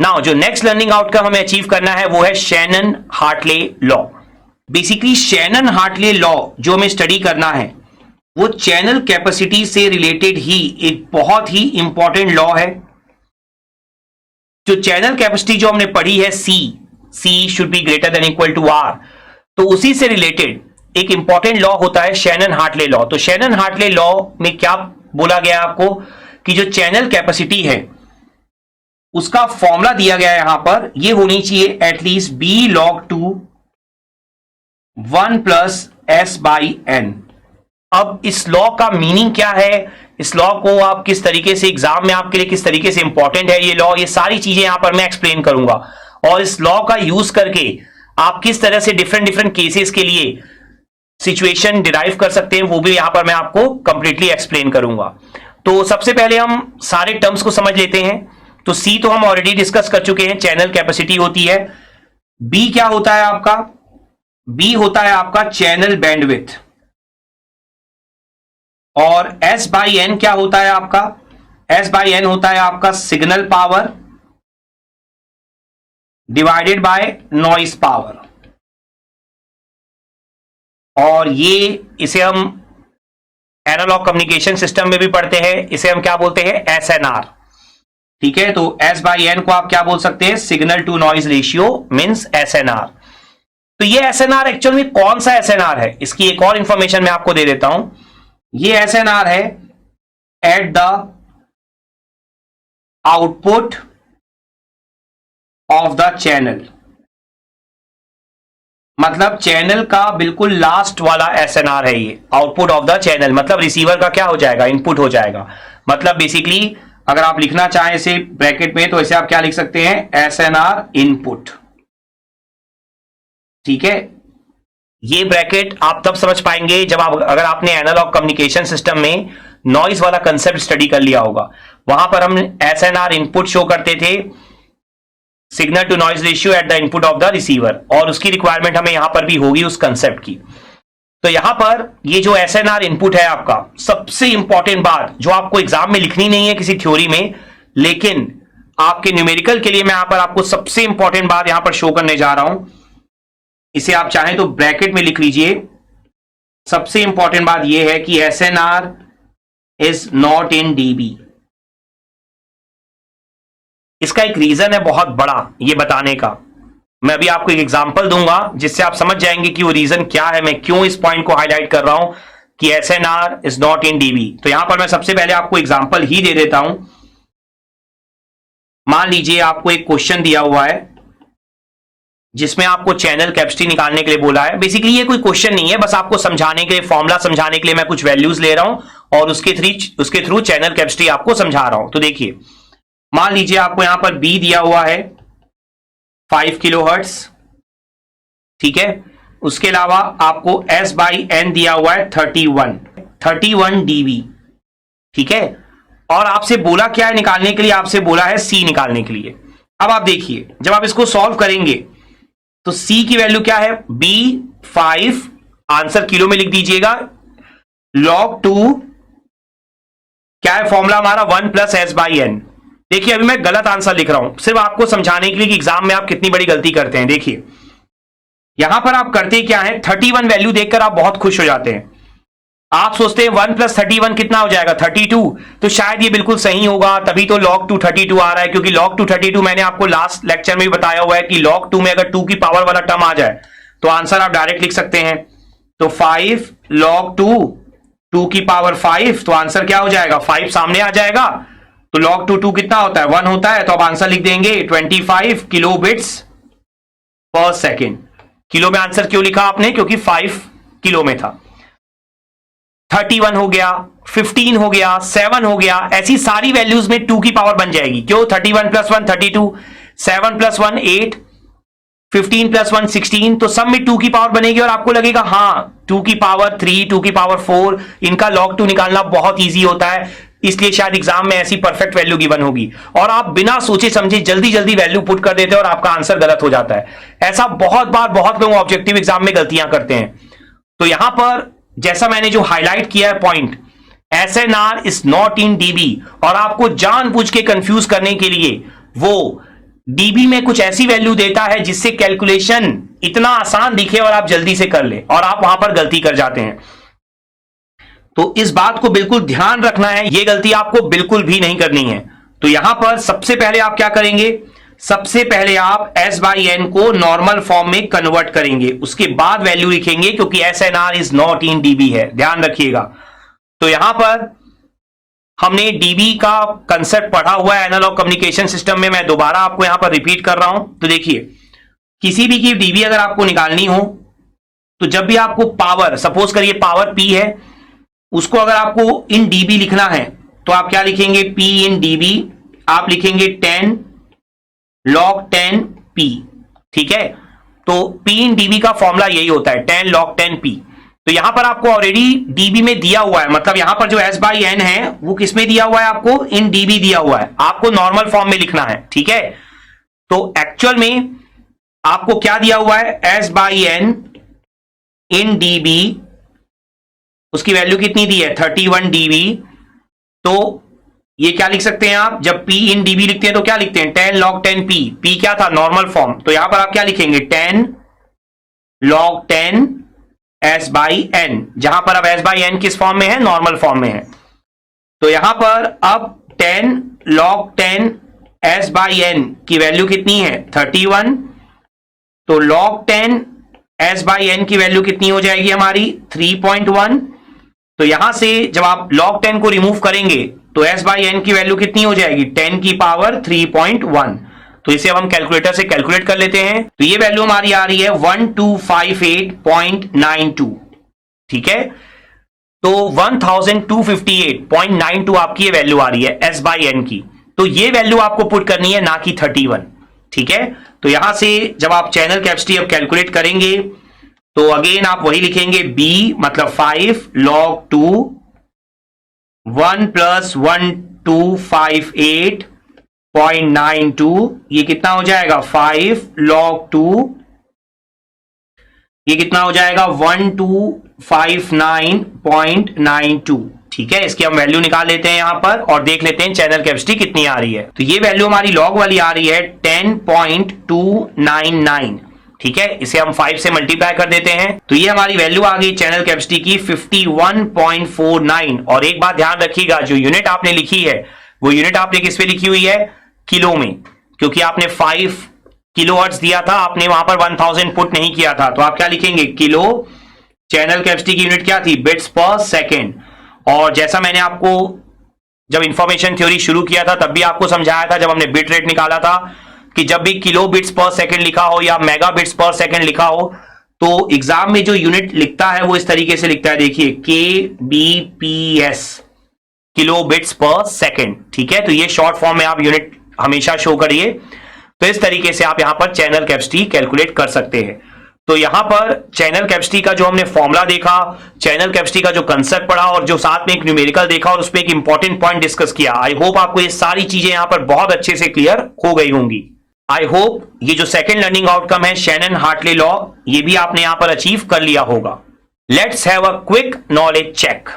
Now जो next learning outcome हमें achieve करना है वो है Shannon Hartley law. Basically Shannon Hartley law जो हमें स्टडी करना है वो चैनल कैपेसिटी से रिलेटेड ही एक बहुत ही इंपॉर्टेंट लॉ है। जो चैनल कैपेसिटी जो हमने पढ़ी है C should be greater than equal to R, तो उसी से रिलेटेड एक इंपॉर्टेंट लॉ होता है शैनन हार्टले लॉ। तो शैनन हार्टले लॉ में क्या बोला गया आपको कि जो चैनल कैपेसिटी है उसका फॉर्मूला दिया गया है यहां पर, ये होनी चाहिए at least B log to 1 plus S by N. अब इस लॉ का मीनिंग क्या है, इस लॉ को आप किस तरीके से एग्जाम में आपके लिए किस तरीके से इंपॉर्टेंट है ये लॉ, ये सारी चीजें यहां पर मैं एक्सप्लेन करूंगा। और इस लॉ का यूज करके आप किस तरह से डिफरेंट केसेस के लिए सिचुएशन डिराइव कर सकते हैं वो भी यहां पर मैं आपको कंप्लीटली एक्सप्लेन करूंगा। तो सबसे पहले हम सारे टर्म्स को समझ लेते हैं। तो सी तो हम ऑलरेडी डिस्कस कर चुके हैं, चैनल कैपेसिटी होती है। बी क्या होता है आपका, बी होता है आपका चैनल बैंडविड्थ। और एस बाई एन क्या होता है आपका, एस बाई एन होता है आपका signal power divided by noise power. और ये इसे हम एनालॉग कम्युनिकेशन सिस्टम में भी पढ़ते हैं, इसे हम क्या बोलते हैं एसएनआर। ठीक है, तो एस बाई एन को आप क्या बोल सकते हैं, signal to noise ratio means SNR. तो ये एसएनआर एक्चुअल में कौन सा एसएनआर है, इसकी एक और इंफॉर्मेशन मैं आपको दे देता हूं। ये एसएनआर है at the output of the channel, मतलब चैनल का बिल्कुल लास्ट वाला एसएनआर है ये, आउटपुट ऑफ द चैनल मतलब रिसीवर का क्या हो जाएगा, इनपुट हो जाएगा। मतलब बेसिकली अगर आप लिखना चाहें इसे ब्रैकेट में तो इसे आप क्या लिख सकते हैं, एसएनआर इनपुट। ठीक है, ये ब्रैकेट आप तब समझ पाएंगे जब आप अगर आपने एनालॉग कम्युनिकेशन सिस्टम में नॉइज वाला कंसेप्ट स्टडी कर लिया होगा। वहां पर हम एसएनआर इनपुट शो करते थे, signal to noise ratio at the input of the receiver, और उसकी रिक्वायरमेंट हमें यहां पर भी होगी उस कंसेप्ट की। तो यहां पर ये जो एसएनआर इनपुट है आपका, सबसे इंपॉर्टेंट बात जो आपको एग्जाम में लिखनी नहीं है किसी थ्योरी में, लेकिन आपके न्यूमेरिकल के लिए मैं यहां पर आपको सबसे इंपॉर्टेंट बात यहां पर शो करने जा रहा हूं। इसे आप चाहें तो ब्रैकेट में लिख लीजिए। सबसे इंपॉर्टेंट बात यह है कि SNR is not in dB. इसका एक रीजन है बहुत बड़ा ये बताने का, मैं अभी आपको एक एग्जांपल दूंगा जिससे आप समझ जाएंगे कि वो रीजन क्या है, मैं क्यों इस पॉइंट को हाईलाइट कर रहा हूं कि SNR is not in dB. तो यहां पर मैं सबसे पहले आपको एग्जांपल ही दे देता हूं। मान लीजिए आपको एक क्वेश्चन दिया हुआ है जिसमें आपको चैनल कैपेसिटी निकालने के लिए बोला है। बेसिकली ये कोई क्वेश्चन नहीं है, बस आपको समझाने के लिए, फॉर्मूला समझाने के लिए मैं कुछ वैल्यूज ले रहा हूं और उसके थ्रू चैनल कैपेसिटी आपको समझा रहा हूं। तो देखिए, मान लीजिए आपको यहां पर बी दिया हुआ है 5 किलोहर्ट्ज, ठीक है। उसके अलावा आपको एस बाई एन दिया हुआ है 31 डीबी, ठीक है। और आपसे बोला क्या है निकालने के लिए, आपसे बोला है सी निकालने के लिए। अब आप देखिए, जब आप इसको सॉल्व करेंगे तो सी की वैल्यू क्या है, बी 5, आंसर किलो में लिख दीजिएगा, log 2 क्या है फॉर्मूला हमारा 1 प्लस एस बाई एन। देखिए अभी मैं गलत आंसर लिख रहा हूं सिर्फ आपको समझाने के लिए कि एग्जाम में आप कितनी बड़ी गलती करते हैं। देखिए यहां पर आप करते क्या है, 31 वैल्यू देखकर आप बहुत खुश हो जाते हैं। आप सोचते हैं 1 प्लस 31 कितना हो जाएगा, 32। तो शायद ये बिल्कुल सही होगा, तभी तो log 2 32 आ रहा है, क्योंकि log 2 32 मैंने आपको लास्ट लेक्चर में भी बताया हुआ है कि log 2 में अगर 2 की पावर वाला टर्म आ जाए तो आंसर आप डायरेक्ट लिख सकते हैं। तो 5 log 2 की पावर 5, तो आंसर क्या हो जाएगा, 5 सामने आ जाएगा। तो log 2 कितना होता है, 1 होता है, तो आप आंसर लिख देंगे 25 किलो बिट्स पर सेकेंड। किलो में आंसर क्यों लिखा आपने, क्योंकि 5 किलो में था। 31 हो गया, 15 हो गया, 7 हो गया, ऐसी सारी वैल्यूज में 2 की पावर बन जाएगी। क्यों, 31 प्लस 1 32, 7 प्लस 1 8, 15 प्लस 1 16, तो सब में 2 की पावर बनेगी और आपको लगेगा हाँ 2 की पावर 3, 2 की पावर 4, इनका log 2 निकालना बहुत ईजी होता है, इसलिए शायद एग्जाम में ऐसी परफेक्ट वैल्यू गिवन होगी और आप बिना सोचे समझे जल्दी जल्दी वैल्यू पुट कर देते हैं और आपका आंसर गलत हो जाता है। ऐसा बहुत बार बहुत लोग ऑब्जेक्टिव एग्जाम में गलतियां करते हैं। तो यहां पर जैसा मैंने जो हाईलाइट किया है point, SNR is not in dB, और आपको जानबूझ के कंफ्यूज करने के लिए वो डीबी में कुछ ऐसी वैल्यू देता है जिससे कैलकुलेशन इतना आसान दिखे और आप जल्दी से कर ले, और आप वहां पर गलती कर जाते हैं। तो इस बात को बिल्कुल ध्यान रखना है, यह गलती आपको बिल्कुल भी नहीं करनी है। तो यहां पर सबसे पहले आप क्या करेंगे, सबसे पहले आप S बाई एन को नॉर्मल फॉर्म में कन्वर्ट करेंगे, उसके बाद वैल्यू लिखेंगे, क्योंकि SNR is not in dB है, ध्यान रखिएगा। तो यहां पर हमने डीबी का कंसेप्ट पढ़ा हुआ है एनालॉग कम्युनिकेशन सिस्टम में, मैं दोबारा आपको यहां पर रिपीट कर रहा हूं। तो देखिए, किसी भी की डीबी अगर आपको निकालनी हो, तो जब भी आपको पावर, सपोज करिए पावर P है, उसको अगर आपको इन डीबी लिखना है तो आप क्या लिखेंगे, P इन डीबी, आप लिखेंगे 10 log 10 P, ठीक है। तो P इन डीबी का फॉर्मूला यही होता है 10 log 10 P। तो यहां पर आपको ऑलरेडी डीबी में दिया हुआ है, मतलब यहां पर जो S बाई एन है वो किसमें दिया हुआ है, आपको इन डीबी दिया हुआ है, आपको नॉर्मल फॉर्म में लिखना है, ठीक है। तो एक्चुअल में आपको क्या दिया हुआ है, S by N in dB, उसकी वैल्यू कितनी दी है, 31 डीबी। तो ये क्या लिख सकते हैं आप, जब P इन डीबी लिखते हैं तो क्या लिखते हैं, 10 log 10 P। P क्या था, नॉर्मल फॉर्म, तो यहां पर आप क्या लिखेंगे, 10 log 10 S बाई एन, जहां पर अब S बाई एन किस फॉर्म में है, नॉर्मल फॉर्म में है। तो यहां पर अब 10 log 10 S बाई एन की वैल्यू कितनी है, 31। तो log 10 S बाई एन की वैल्यू कितनी हो जाएगी हमारी, 3.1। तो यहां से जब आप log 10 को रिमूव करेंगे तो S बाई एन की वैल्यू कितनी हो जाएगी, 10 की पावर 3.1। तो इसे अब हम कैलकुलेटर से कैलकुलेट कर लेते हैं। तो ये वैल्यू हमारी आ रही है 1258.92, ठीक है। तो 1258.92 आपकी ये वैल्यू आ रही है S बाई एन की। तो ये वैल्यू आपको पुट करनी है, ना कि 31, ठीक है। तो यहां से जब आप चैनल कैपेसिटी अब कैलकुलेट करेंगे तो अगेन आप वही लिखेंगे, B मतलब 5 log 2 1 प्लस 1258.92, ये कितना हो जाएगा, 5 log 2, ये कितना हो जाएगा 1259.92, ठीक है। इसकी हम वैल्यू निकाल लेते हैं यहां पर और देख लेते हैं चैनल कैपेसिटी कितनी आ रही है। तो ये वैल्यू हमारी लॉग वाली आ रही है 10.299, ठीक है। इसे हम 5 से मल्टीप्लाई कर देते हैं, तो ये हमारी वैल्यू आ गई चैनल कैपेसिटी की 51.49। और एक बात ध्यान रखिएगा, जो यूनिट आपने लिखी है वो यूनिट आपने किस पे लिखी हुई है, किलो में, क्योंकि आपने 5 किलो हर्ट्ज दिया था, आपने वहां पर 1000 पुट नहीं किया था। तो आप क्या लिखेंगे, किलो, चैनल कैपेसिटी की यूनिट क्या थी, बिट्स पर सेकेंड। और जैसा मैंने आपको जब इंफॉर्मेशन थ्योरी शुरू किया था तब भी आपको समझाया था, जब हमने बिट रेट निकाला था, कि जब भी किलो बिट्स पर सेकंड लिखा हो या मेगा बिट्स पर सेकंड लिखा हो, तो एग्जाम में जो यूनिट लिखता है वो इस तरीके से लिखता है, देखिए KBPS, किलो बिट्स पर सेकंड, ठीक है। तो ये शॉर्ट फॉर्म में आप यूनिट हमेशा शो करिए। तो इस तरीके से आप यहां पर चैनल कैपेसिटी कैलकुलेट कर सकते हैं। तो यहां पर चैनल कैपेसिटी का जो हमने फॉर्मूला देखा, चैनल कैपेसिटी का जो कंसेप्ट पढ़ा और जो साथ में एक न्यूमेरिकल देखा और उसमें एक इंपॉर्टेंट पॉइंट डिस्कस किया, आई होप आपको ये सारी चीजें यहां पर बहुत अच्छे से क्लियर हो गई होंगी। आई होप ये जो सेकंड लर्निंग आउटकम है, शैनन हार्टले लॉ, ये भी आपने यहां पर अचीव कर लिया होगा। Let's have a quick knowledge check.